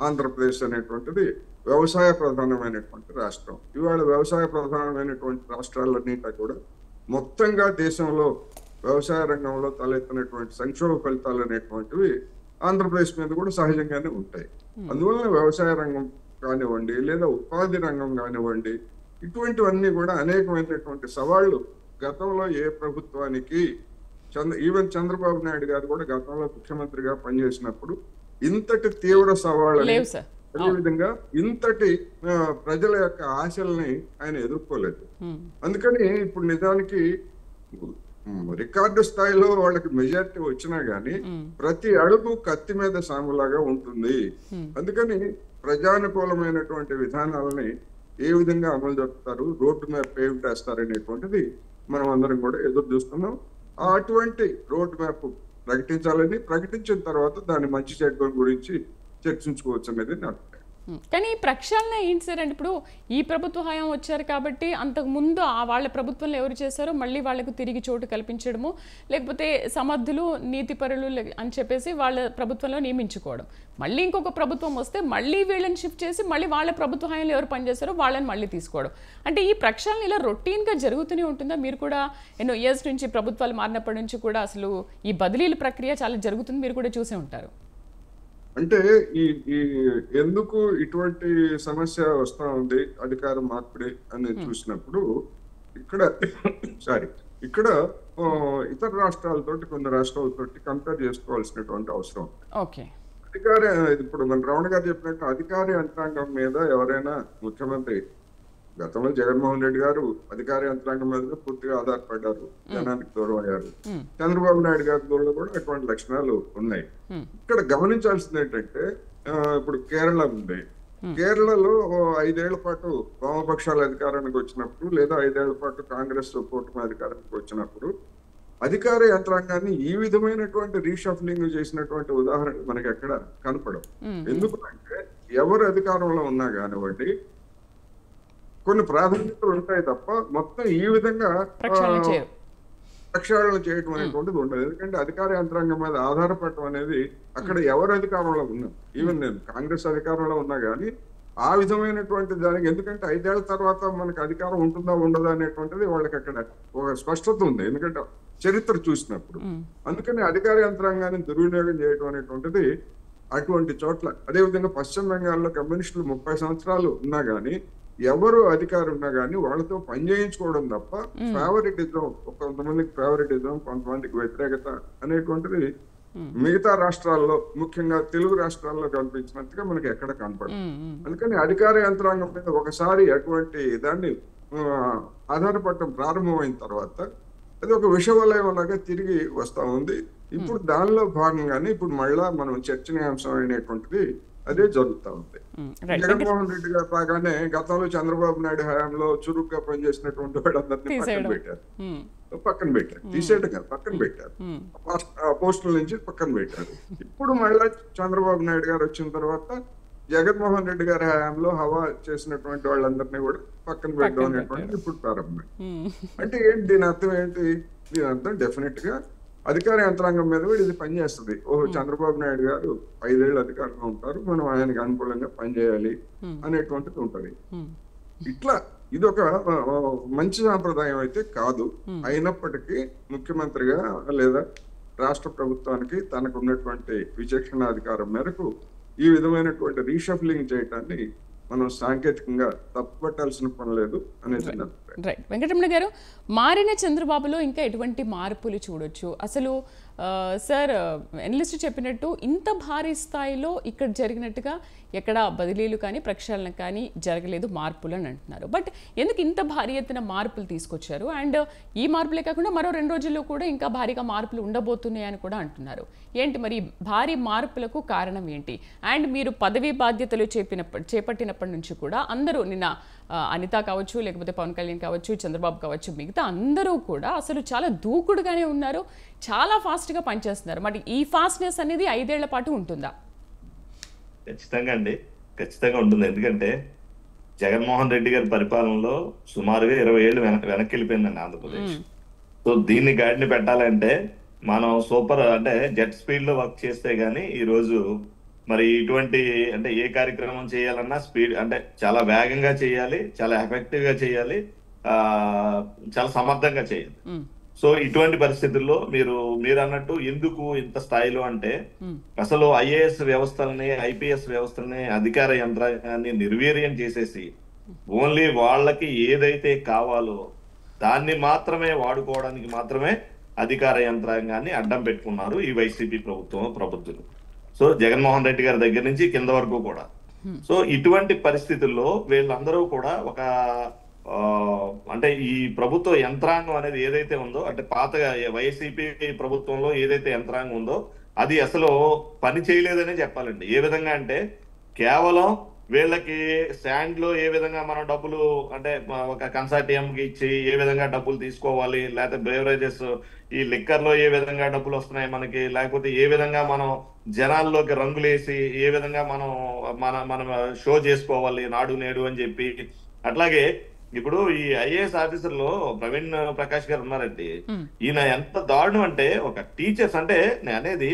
ఆంధ్రప్రదేశ్ అనేటువంటిది వ్యవసాయ ప్రధానమైనటువంటి రాష్ట్రం. ఇవాళ వ్యవసాయ ప్రధానమైనటువంటి రాష్ట్రాలన్నింటి కూడా మొత్తంగా దేశంలో వ్యవసాయ రంగంలో తలెత్తినటువంటి సంక్షోభ ఫలితాలు అనేటువంటివి ఆంధ్రప్రదేశ్ మీద కూడా సహజంగానే ఉంటాయి. అందువలన వ్యవసాయ రంగం కానివ్వండి, లేదా ఉపాధి రంగం కానివ్వండి, ఇటువంటివన్నీ కూడా అనేకమైనటువంటి సవాళ్లు గతంలో ఏ ప్రభుత్వానికి, ఈవెన్ చంద్రబాబు నాయుడు గారు కూడా గతంలో ముఖ్యమంత్రిగా పనిచేసినప్పుడు ఇంతటి తీవ్ర సవాళ్ళని, అదేవిధంగా ఇంతటి ప్రజల యొక్క ఆశల్ని ఆయన ఎదుర్కోలేదు. అందుకని ఇప్పుడు నిజానికి రికార్డు స్థాయిలో వాళ్ళకి మెజారిటీ వచ్చినా గానీ ప్రతి అడుగు కత్తి మీద సాములాగా ఉంటుంది. అందుకని ప్రజానుకూలమైనటువంటి విధానాలని ఏ విధంగా అమలు జరుపుతారు, రోడ్డు మ్యాప్ ఏమిటి వేస్తారు అనేటువంటిది మనం అందరం కూడా ఎదురు చూస్తున్నాం. అటువంటి రోడ్ మ్యాప్ ప్రకటించాలని, ప్రకటించిన తర్వాత దాని మంచి చెడ్డ గురించి చర్చించుకోవచ్చు అనేది నా అభిప్రాయం. కానీ ఈ ప్రక్షాళన ఏంటి సార్ అంటే ఇప్పుడు ఈ ప్రభుత్వ హయాం వచ్చారు కాబట్టి అంతకుముందు వాళ్ళ ప్రభుత్వంలో ఎవరు చేశారో మళ్ళీ వాళ్లకు తిరిగి చోటు కల్పించడము, లేకపోతే సమర్థులు, నీతిపరులు అని చెప్పేసి వాళ్ళ ప్రభుత్వంలో నియమించుకోవడం, మళ్ళీ ఇంకొక ప్రభుత్వం వస్తే మళ్ళీ వీళ్ళని షిఫ్ట్ చేసి మళ్ళీ వాళ్ళ ప్రభుత్వ హయాంలో ఎవరు పనిచేస్తారో వాళ్ళని మళ్ళీ తీసుకోవడం, అంటే ఈ ప్రక్షాళన ఇలా రొటీన్గా జరుగుతూనే ఉంటుందా? మీరు కూడా ఎన్నో ఇయర్స్ నుంచి ప్రభుత్వాలు మారినప్పటి నుంచి కూడా అసలు ఈ బదిలీల ప్రక్రియ చాలా జరుగుతుంది, మీరు కూడా చూసే ఉంటారు. అంటే ఈ ఎందుకు ఇటువంటి సమస్య వస్తా ఉంది అధికార మార్పిడి అని చూసినప్పుడు ఇక్కడ ఇతర రాష్ట్రాలతోటి, కొన్ని రాష్ట్రాలతోటి కంపేర్ చేసుకోవాల్సినటువంటి అవసరం ఉంది. ఇప్పుడు మన రమణ గారు చెప్పినట్టు అధికార యంత్రాంగం మీద ఎవరైనా ముఖ్యమంత్రి, గతంలో జగన్మోహన్ రెడ్డి గారు అధికార యంత్రాంగం మీద పూర్తిగా ఆధారపడ్డారు, జనానికి దూరం అయ్యారు. చంద్రబాబు నాయుడు గారి దూరంలో కూడా అటువంటి లక్షణాలు ఉన్నాయి. ఇక్కడ గమనించాల్సింది ఏంటంటే, ఇప్పుడు కేరళ ఉంది. కేరళలో 5 ఏళ్ల పాటు వామపక్షాల అధికారానికి వచ్చినప్పుడు, లేదా 5 ఏళ్ల పాటు కాంగ్రెస్ కూటమి అధికారానికి వచ్చినప్పుడు అధికార యంత్రాంగాన్ని ఈ విధమైనటువంటి రీషఫ్లింగ్ చేసినటువంటి ఉదాహరణలు మనకి ఎక్కడ కనపడవు. ఎందుకంటే ఎవరు అధికారంలో ఉన్నా కానివ్వండి కొన్ని ప్రాధాన్యతలు ఉంటాయి తప్ప మొత్తం ఈ విధంగా ప్రక్షాళన చేయడం అనేటువంటిది ఉండదు. ఎందుకంటే అధికార యంత్రాంగం మీద ఆధారపడటం అనేది అక్కడ ఎవరు అధికారంలో ఉన్నా, ఈవెన్ నేను కాంగ్రెస్ అధికారంలో ఉన్నా కానీ ఆ విధమైనటువంటి దానికి, ఎందుకంటే 5 ఏళ్ల తర్వాత మనకు అధికారం ఉంటుందా ఉండదా అనేటువంటిది వాళ్ళకి అక్కడ ఒక స్పష్టత ఉంది, ఎందుకంటే చరిత్ర చూసినప్పుడు. అందుకని అధికార యంత్రాంగాన్ని దుర్వినియోగం చేయడం అనేటువంటిది అటువంటి చోట్ల, అదేవిధంగా పశ్చిమ బెంగాల్లో కమ్యూనిస్టులు 30 సంవత్సరాలు ఉన్నా గానీ, ఎవరు అధికారం ఉన్నా కానీ వాళ్ళతో పని చేయించుకోవడం తప్ప ఫేవరెటిజం, కొంతమందికి ఫేవరెటిజం, కొంతమందికి వ్యతిరేకత అనేటువంటిది మిగతా రాష్ట్రాల్లో, ముఖ్యంగా తెలుగు రాష్ట్రాల్లో కనిపించినట్టుగా మనకి ఎక్కడ కనపడదు. అందుకని అధికార యంత్రాంగం మీద ఒకసారి అటువంటి దాన్ని ఆధారపడటం ప్రారంభమైన తర్వాత అది ఒక విషవలయం లాగా తిరిగి వస్తా ఉంది. ఇప్పుడు దానిలో భాగంగానే ఇప్పుడు మళ్ళా మనం చర్చనీయాంశం అయినటువంటిది అదే జరుగుతా ఉంది. జగన్మోహన్ రెడ్డి గారు రాగానే గతంలో చంద్రబాబు నాయుడు హయాంలో చురుగ్గా పనిచేసినటువంటి వాళ్ళందరినీ పక్కన పెట్టారు, తీసేయడం కాదు, పక్కన పెట్టారు, పోస్టుల నుంచి పక్కన పెట్టారు. ఇప్పుడు మళ్ళా చంద్రబాబు నాయుడు గారు వచ్చిన తర్వాత జగన్మోహన్ రెడ్డి గారి హయాంలో హవా చేసినటువంటి వాళ్ళందరినీ కూడా పక్కన పెట్టడం అనేటువంటిది ఇప్పుడు ప్రారంభమైంది. అంటే ఏంటి దీని అర్థం ఏంటి? దీని అర్థం డెఫినెట్ గా అధికార యంత్రాంగం మీద కూడా ఇది పనిచేస్తుంది. చంద్రబాబు నాయుడు గారు 5 ఏళ్ళు అధికారంలో ఉంటారు, మనం ఆయనకి అనుకూలంగా పనిచేయాలి అనేటువంటిది ఉంటది. ఇట్లా ఇదొక మంచి సాంప్రదాయం అయితే కాదు. అయినప్పటికీ ముఖ్యమంత్రిగా లేదా రాష్ట్ర ప్రభుత్వానికి తనకు ఉన్నటువంటి విచక్షణాధికారం మేరకు ఈ విధమైనటువంటి రీషఫ్లింగ్ చేయటాన్ని మనం సాంకేతికంగా తప్పుపట్టాల్సిన పని లేదు అనేది నా అభిప్రాయం. రైట్. వెంకటరమణ గారు, మారిన చంద్రబాబులో ఇంకా ఎటువంటి మార్పులు చూడొచ్చు? అసలు సార్ ఎనలిస్ట్ చెప్పినట్టు ఇంత భారీ స్థాయిలో ఇక్కడ జరిగినట్టుగా ఎక్కడ బదిలీలు కానీ ప్రక్షాళన కానీ జరగలేదు, మార్పులు అని అంటున్నారు. బట్ ఎందుకు ఇంత భారీ ఎత్తున మార్పులు తీసుకొచ్చారు? అండ్ ఈ మార్పులే కాకుండా మరో 2 రోజుల్లో కూడా ఇంకా భారీగా మార్పులు ఉండబోతున్నాయి అని కూడా అంటున్నారు. ఏంటి మరి భారీ మార్పులకు కారణం ఏంటి? అండ్ మీరు పదవీ బాధ్యతలు చేపట్టినప్పటి నుంచి కూడా అందరూ నిన్న అనిత కావచ్చు, లేకపోతే పవన్ కళ్యాణ్ కావచ్చు, చంద్రబాబు కావచ్చు, మిగతా అందరూ కూడా అసలు చాలా దూకుడుగానే ఉన్నారు, చాలా ఫాస్ట్గా పనిచేస్తున్నారు. మరి ఈ ఫాస్ట్నెస్ అనేది 5 ఏళ్ల పాటు ఉంటుందా? ఖచ్చితంగా అండి, ఖచ్చితంగా ఉంటుంది. ఎందుకంటే జగన్మోహన్ రెడ్డి గారి పరిపాలనలో సుమారుగా 20 ఏళ్ళు వెనక్కి వెళ్ళిపోయిందండి ఆంధ్రప్రదేశ్. సో దీన్ని గాడిని పెట్టాలంటే మనం సూపర్ అంటే జెట్ స్పీడ్ లో వర్క్ చేస్తే గానీ ఈ రోజు మరి ఇటువంటి అంటే ఏ కార్యక్రమం చేయాలన్నా స్పీడ్ అంటే చాలా వేగంగా చేయాలి, చాలా ఎఫెక్టివ్ గా చేయాలి, చాలా సమర్థంగా చేయాలి. సో ఇటువంటి పరిస్థితుల్లో మీరు అన్నట్టు ఎందుకు ఇంత స్థాయిలో అంటే అసలు ఐఏఎస్ వ్యవస్థలని, ఐపీఎస్ వ్యవస్థలని, అధికార యంత్రాంగాన్ని నిర్వీర్యం చేసేసి ఓన్లీ వాళ్ళకి ఏదైతే కావాలో దాన్ని మాత్రమే వాడుకోవడానికి మాత్రమే అధికార యంత్రాంగాన్ని అడ్డం పెట్టుకున్నారు ఈ వైసీపీ ప్రభుత్వం. సో జగన్మోహన్ రెడ్డి గారి దగ్గర నుంచి కింద వరకు కూడా. సో ఇటువంటి పరిస్థితుల్లో వీళ్ళందరూ కూడా ఒక అంటే ఈ ప్రభుత్వ యంత్రాంగం అనేది ఏదైతే ఉందో అంటే పాతగా వైసీపీ ప్రభుత్వంలో ఏదైతే యంత్రాంగం ఉందో అది అసలు పని చేయలేదనే చెప్పాలండి. ఏ విధంగా అంటే కేవలం వీళ్ళకి స్టాండ్ లో ఏ విధంగా మనం డబ్బులు అంటే ఒక కన్సార్టియంకి ఇచ్చి ఏ విధంగా డబ్బులు తీసుకోవాలి, లేకపోతే బెవరేజెస్ ఈ లిక్కర్ లో ఏ విధంగా డబ్బులు వస్తున్నాయి మనకి, లేకపోతే ఏ విధంగా మనం జనాల్లోకి రంగులేసి ఏ విధంగా మనం షో చేసుకోవాలి నాడు నేడు అని చెప్పి. అట్లాగే ఇప్పుడు ఈ ఐఏఎస్ ఆఫీసర్ లో ప్రవీణ్ ప్రకాష్ గారు ఉన్నారండి. ఈయన ఎంత దారుణం అంటే ఒక టీచర్స్ అంటే నేను అనేది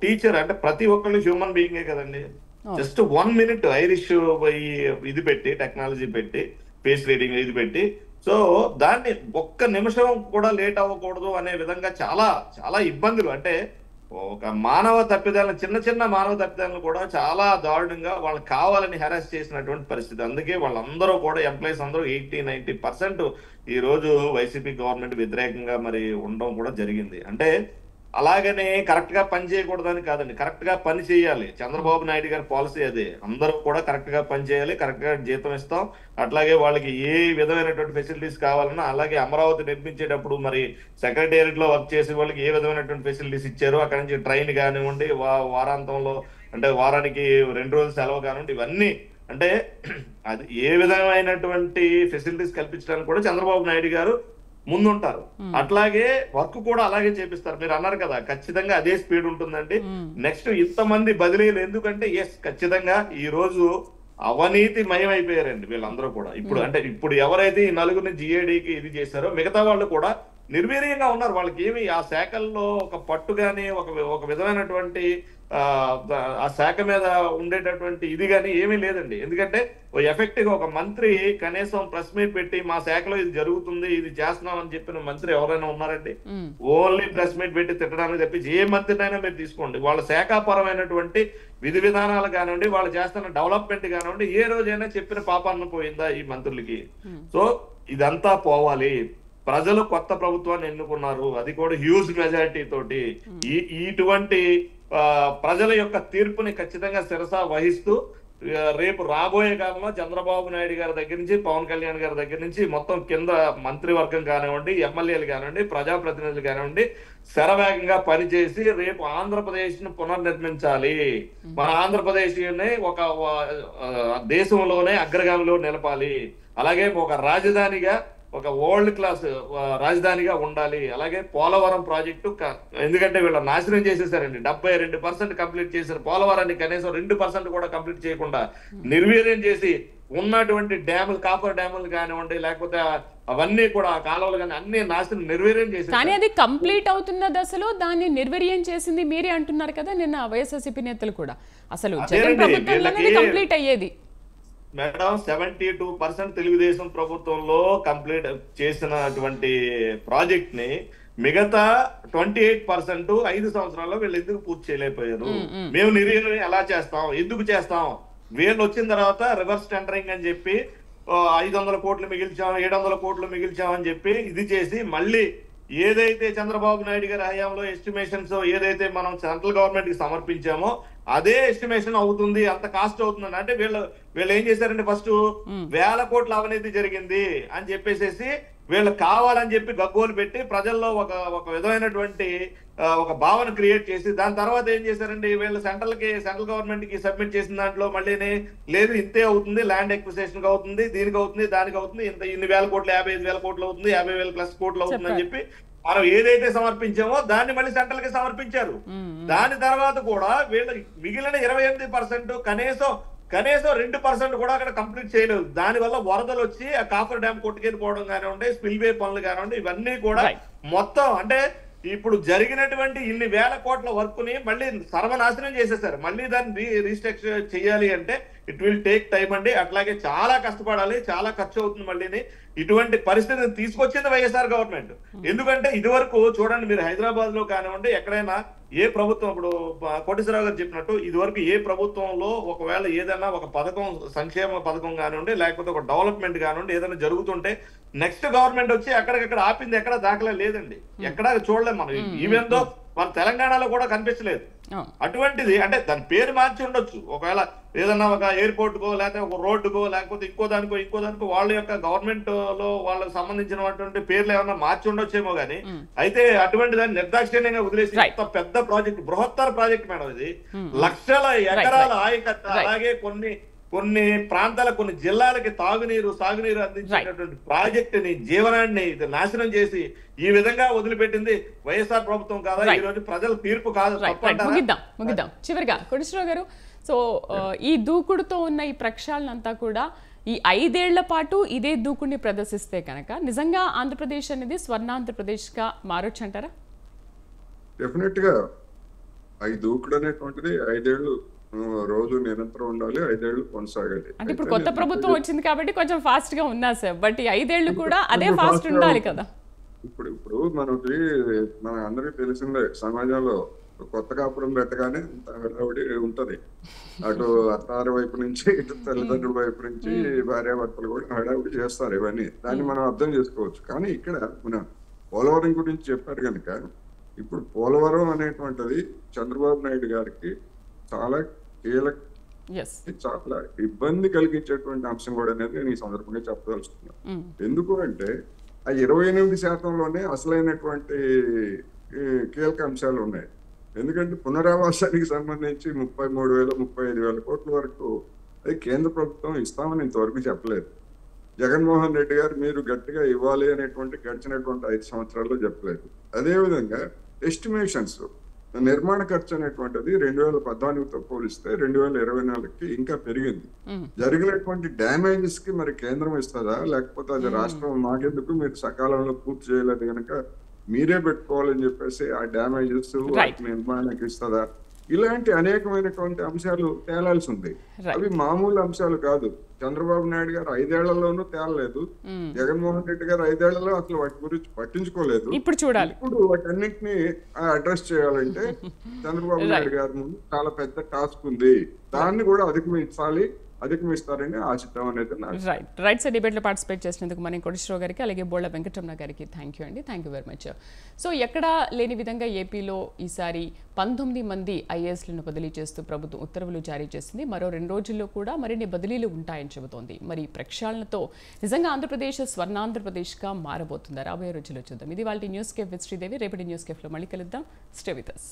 టీచర్ అంటే ప్రతి ఒక్కళ్ళు హ్యూమన్ బీయింగే కదండి. జస్ట్ 1 minute ఐరిష్ ఇది పెట్టి టెక్నాలజీ పెట్టి ఫేస్ రీడింగ్ ఇది పెట్టి సో దాన్ని 1 నిమిషం కూడా లేట్ అవ్వకూడదు అనే విధంగా చాలా చాలా ఇబ్బందులు అంటే ఒక మానవ తప్పిదాలను చిన్న మానవ తప్పిదాలను కూడా చాలా దారుణంగా వాళ్ళు కావాలని హెరాస్ చేసినటువంటి పరిస్థితి. అందుకే వాళ్ళందరూ కూడా ఎంప్లాయీస్ అందరూ 80-90% ఈ రోజు వైసీపీ గవర్నమెంట్ వ్యతిరేకంగా మరి ఉండడం కూడా జరిగింది. అంటే అలాగనే కరెక్ట్ గా పని చేయకూడదని కాదండి, కరెక్ట్ గా పని చేయాలి. చంద్రబాబు నాయుడు గారి పాలసీ అదే, అందరూ కూడా కరెక్ట్ గా పని చేయాలి, కరెక్ట్ గా జీతం ఇస్తాం. అట్లాగే వాళ్ళకి ఏ విధమైనటువంటి ఫెసిలిటీస్ కావాలన్నా అలాగే అమరావతి నిర్మించేటప్పుడు మరి సెక్రటేరియట్ లో వర్క్ చేసే వాళ్ళకి ఏ విధమైనటువంటి ఫెసిలిటీస్ ఇచ్చారు, అక్కడ నుంచి ట్రైన్ కానివ్వండి, వారాంతంలో అంటే వారానికి 2 రోజులు సెలవు కానివ్వండి, ఇవన్నీ అంటే అది ఏ విధమైనటువంటి ఫెసిలిటీస్ కల్పించడానికి కూడా చంద్రబాబు నాయుడు గారు ముందుంటారు. అట్లాగే వర్క్ కూడా అలాగే చేపిస్తారు. మీరు అన్నారు కదా ఖచ్చితంగా అదే స్పీడ్ ఉంటుందండి. నెక్స్ట్ ఇంతమంది బదిలీలు ఎందుకంటే ఖచ్చితంగా ఈ రోజు అవినీతి మయమైపోయారండి వీళ్ళందరూ కూడా. ఇప్పుడు ఎవరైతే ఈ 4 జిఏడికి ఇది చేశారో మిగతా వాళ్ళు కూడా నిర్వీర్యంగా ఉన్నారు. వాళ్ళకి ఏమి ఆ శాఖల్లో ఒక పట్టు గానీ ఒక విధమైనటువంటి ఆ శాఖ మీద ఉండేటటువంటి ఇది కానీ ఏమీ లేదండి. ఎందుకంటే ఎఫెక్టివ్ గా ఒక మంత్రి కనీసం ప్రెస్ మీట్ పెట్టి మా శాఖలో ఇది జరుగుతుంది ఇది చేస్తున్నాం అని చెప్పిన మంత్రి ఎవరైనా ఉన్నారండి? ఓన్లీ ప్రెస్ మీట్ పెట్టి తిట్టడానికి తప్పించి ఏ మంత్రినైనా మీరు తీసుకోండి, వాళ్ళ శాఖాపరమైనటువంటి విధి విధానాలు కానివ్వండి, వాళ్ళు చేస్తున్న డెవలప్మెంట్ కానివ్వండి, ఏ రోజైనా చెప్పిన పాపాన్న పోయిందా ఈ మంత్రులకి? సో ఇదంతా పోవాలి. ప్రజలు కొత్త ప్రభుత్వాన్ని ఎన్నుకున్నారు, అది కూడా హ్యూజ్ మెజారిటీ తోటి. ఇటువంటి ప్రజల యొక్క తీర్పుని ఖచ్చితంగా శిరసా వహిస్తూ రేపు రాబోయే కాలంలో చంద్రబాబు నాయుడు గారి దగ్గర నుంచి పవన్ కళ్యాణ్ గారి దగ్గర నుంచి మొత్తం కింద మంత్రివర్గం కానివ్వండి, ఎమ్మెల్యేలు కానివ్వండి, ప్రజాప్రతినిధులు కానివ్వండి శరవేగంగా పనిచేసి రేపు ఆంధ్రప్రదేశ్ ను పునర్నిర్మించాలి. మన ఆంధ్రప్రదేశ్ ని ఒక దేశంలోనే అగ్రగామిలో నిలపాలి. అలాగే ఒక రాజధానిగా ఒక వరల్డ్ క్లాస్ రాజధానిగా ఉండాలి. అలాగే పోలవరం ప్రాజెక్టు ఎందుకంటే వీళ్ళు నాశనం చేసేసారండి. 72% కంప్లీట్ చేశారు. పోలవరాన్ని కనీసం 2% కూడా కంప్లీట్ చేయకుండా నిర్వీర్యం చేసి ఉన్నటువంటి డ్యాములు, కాపర్ డ్యాములు కానివ్వండి, లేకపోతే అవన్నీ కూడా కాలువలు కానీ అన్ని నాశనం నిర్వీర్యం చేసి, కానీ అది కంప్లీట్ అవుతున్న దశలో దాన్ని నిర్వీర్యం చేసింది మీరే అంటున్నారు కదా నిన్న వైఎస్ఆర్సీపీ నేతలు కూడా. అసలు జగన్ ప్రభుత్వంలోనే కంప్లీట్ అయ్యేది. మేడం 72% తెలుగుదేశం ప్రభుత్వంలో కంప్లీట్ చేసినటువంటి ప్రాజెక్ట్ ని మిగతా 28% 5 సంవత్సరాల్లో వీళ్ళు ఎందుకు పూర్తి చేయలేకపోయారు? మేము నిర్వీర్యం ఎలా చేస్తాం, ఎందుకు చేస్తాం? వీళ్ళు వచ్చిన తర్వాత రివర్స్ టెండరింగ్ అని చెప్పి 500 కోట్లు మిగిల్చాం, 700 కోట్లు మిగిల్చామని చెప్పి ఇది చేసి మళ్ళీ ఏదైతే చంద్రబాబు నాయుడు గారి హయాంలో ఎస్టిమేషన్స్ ఏదైతే మనం సెంట్రల్ గవర్నమెంట్ కి సమర్పించామో అదే ఎస్టిమేషన్ అవుతుంది, అంత కాస్ట్ అవుతుంది అంటే వీళ్ళు ఏం చేశారంటే ఫస్ట్ 1000 కోట్ల అవినీతి జరిగింది అని చెప్పేసి వీళ్ళు కావాలని చెప్పి గగ్గోలు పెట్టి ప్రజల్లో ఒక విధమైనటువంటి ఒక భావన క్రియేట్ చేసి దాని తర్వాత ఏం చేశారండి, వీళ్ళు సెంట్రల్ గవర్నమెంట్ కి సబ్మిట్ చేసిన దాంట్లో మళ్ళీనే లేదు ఇంతే అవుతుంది, ల్యాండ్ ఎక్విజిషన్ కి అవుతుంది, దీనికి అవుతుంది, దానికి అవుతుంది, ఇన్ని వేల కోట్లు 55,000 కోట్లు అవుతుంది, 50,000 ప్లస్ కోట్లు అవుతుంది అని చెప్పి మనం ఏదైతే సమర్పించామో దాన్ని మళ్ళీ సెంట్రల్ కి సమర్పించారు. దాని తర్వాత కూడా వీళ్ళు మిగిలిన 28% కనీసం 2% కూడా అక్కడ కంప్లీట్ చేయలేదు. దానివల్ల వరదలు వచ్చి ఆ కాపర్ డ్యామ్ కొట్టుకెళ్ళిపోవడం కానివ్వండి, స్పిల్వే పనులు కానివ్వండి, ఇవన్నీ కూడా మొత్తం అంటే ఇప్పుడు జరిగినటువంటి ఇన్ని వేల కోట్ల వర్క్ ని మళ్ళీ సర్వనాశనం చేసేసారు. మళ్ళీ దాన్ని రీస్ట్రక్చర్ చేయాలి అంటే ఇట్ విల్ టేక్ టైం అండి. అట్లాగే చాలా కష్టపడాలి, చాలా ఖర్చు అవుతుంది. మళ్ళీని ఇటువంటి పరిస్థితిని తీసుకొచ్చింది వైఎస్ఆర్ గవర్నమెంట్. ఎందుకంటే ఇది వరకు చూడండి, మీరు హైదరాబాద్ లో కానివ్వండి ఎక్కడైనా ఏ ప్రభుత్వం, ఇప్పుడు కోటేశ్వరరావు గారు చెప్పినట్టు ఇది వరకు ఏ ప్రభుత్వంలో ఒకవేళ ఏదైనా ఒక పథకం, సంక్షేమ పథకం కానివ్వండి లేకపోతే ఒక డెవలప్మెంట్ కానివ్వండి ఏదైనా జరుగుతుంటే నెక్స్ట్ గవర్నమెంట్ వచ్చి ఎక్కడికక్కడ ఆపింది ఎక్కడ దాఖలా లేదండి, ఎక్కడా చూడలేము మనం. ఈవెన్ దో మన తెలంగాణలో కూడా కనిపించలేదు. అటువంటిది అంటే దాని పేరు మార్చి ఉండొచ్చు, ఒకవేళ ఏదన్నా ఒక ఎయిర్పోర్ట్ కో లేకపోతే ఒక రోడ్డుకో లేకపోతే ఇంకో దానికో వాళ్ళ యొక్క గవర్నమెంట్ లో వాళ్ళకి సంబంధించినటువంటి పేర్లు ఏమన్నా మార్చి ఉండొచ్చేమో గానీ అయితే అటువంటి దాన్ని నిర్దాక్షిణ్యంగా వదిలేసి పెద్ద ప్రాజెక్ట్, బృహత్తర ప్రాజెక్ట్ మేడం ఇది, లక్షల ఎకరాల ఆయకట్ట, అలాగే కొన్ని ప్రాంతాల కొన్ని జిల్లాలకి సాగునీరు అందించేటటువంటి ప్రాజెక్ట్ ని జీవనాన్ని నాశనం చేసి ఈ విధంగా వదిలిపెట్టింది వైఎస్ఆర్ ప్రభుత్వం కాదా? ఈ రోజు ప్రజల తీర్పు కాదు. ముగిద్దాం చివరిగా కోటేశ్వరరావు గారు. సో ఈ దూకుడుతో ఉన్న ఈ ప్రక్షాళన అంతా కూడా ఈ 5 ఏళ్ల పాటు ఇదే దూకుడిని ప్రదర్శిస్తే కనుక నిజంగా ఆంధ్రప్రదేశ్ అనేది స్వర్ణాంధ్రప్రదేశ్ గా మారొచ్చు అంటారా? డెఫినెట్ గా ఈ దూకుడు అనేటువంటిది 5 ఏళ్ళు రోజు నిరంతరం ఉండాలి, 5 ఏళ్ళు కొనసాగాలి. అంటే ఇప్పుడు కొత్త ప్రభుత్వం వచ్చింది కాబట్టి కొంచెం ఫాస్ట్ గా ఉన్నా సార్, బట్ ఈ 5 ఏళ్ళు కూడా అదే ఫాస్ట్ ఉండాలి కదా. ఇప్పుడు మన అందరికీ తెలిసిందే, సమాజంలో కొత్త కాపురం పెట్టగానే హడావుడి ఉంటది. అటు అత్తారి వైపు నుంచి ఇటు తల్లిదండ్రుల వైపు నుంచి భార్యాభర్తలు కూడా హడావుడి చేస్తారు. ఇవన్నీ దాన్ని మనం అర్థం చేసుకోవచ్చు. కానీ ఇక్కడ మన పోలవరం గురించి చెప్పారు కనుక, ఇప్పుడు పోలవరం అనేటువంటిది చంద్రబాబు నాయుడు గారికి చాలా కీలక, చాలా ఇబ్బంది కలిగించేటువంటి అంశం కూడా అనేది నేను ఈ సందర్భంగా చెప్పదలుచుకున్నాను. ఎందుకు అంటే ఆ 28%లోనే అసలైనటువంటి కీలక అంశాలు ఉన్నాయి. ఎందుకంటే పునరావాసానికి సంబంధించి 33,000 35,000 కోట్ల వరకు అది కేంద్ర ప్రభుత్వం ఇస్తామని ఇంతవరకు చెప్పలేదు. జగన్మోహన్ రెడ్డి గారు మీరు గట్టిగా ఇవ్వాలి అనేటువంటి గడిచినటువంటి 5 సంవత్సరాల్లో చెప్పలేదు. అదేవిధంగా ఎస్టిమేషన్స్ నిర్మాణ ఖర్చు అనేటువంటిది 2014తో పోలిస్తే 2024కి ఇంకా పెరిగింది. జరిగినటువంటి డ్యామేజెస్ కి మరి కేంద్రం ఇస్తుందా, లేకపోతే అది రాష్ట్రం మాకెందుకు మీరు సకాలంలో పూర్తి చేయలేదు కనుక మీరే పెట్టుకోవాలని చెప్పేసి ఆ డ్యామేజెస్ నిర్మాణానికి ఇస్తుందా? ఇలాంటి అనేకమైనటువంటి అంశాలు తేలాల్సి ఉంది. అవి మామూలు అంశాలు కాదు. చంద్రబాబు నాయుడు గారు 5 ఏళ్లలోనూ తేలలేదు, జగన్మోహన్ రెడ్డి గారు 5 ఏళ్లలో అసలు వాటి గురించి పట్టించుకోలేదు. ఇప్పుడు వాటన్నిటిని అడ్రస్ చేయాలంటే చంద్రబాబు నాయుడు గారి ముందు చాలా పెద్ద టాస్క్ ఉంది. దాన్ని కూడా అధిగమిస్తారని ఆశిద్దాం అనేది. రైట్ సార్, డిబేట్లో పార్టిసిపేట్ చేసినందుకు మన కోటేశ్వరరావు గారికి అలాగే బోళ్ళ వెంకటరమణ గారికి థ్యాంక్ యూ అండి. Thank you very much. So ఎక్కడా లేని విధంగా ఏపీలో ఈసారి 19 మంది ఐఏఎస్లను బదిలీ చేస్తూ ప్రభుత్వం ఉత్తర్వులు జారీ చేసింది. మరో 2 రోజుల్లో కూడా మరిన్ని బదిలీలు ఉంటాయని చెబుతోంది. మరి ప్రక్షాళనతో నిజంగా ఆంధ్రప్రదేశ్ స్వర్ణాంధ్రప్రదేశ్గా మారబోతుందా? రాబోయే రోజుల్లో చూద్దాం. ఇది వాళ్ళ న్యూస్ కేఫ్ విత్ శ్రీదేవి. రేపటి న్యూస్ కేఫ్లో మళ్ళీ కలుద్దాం. Stay with us.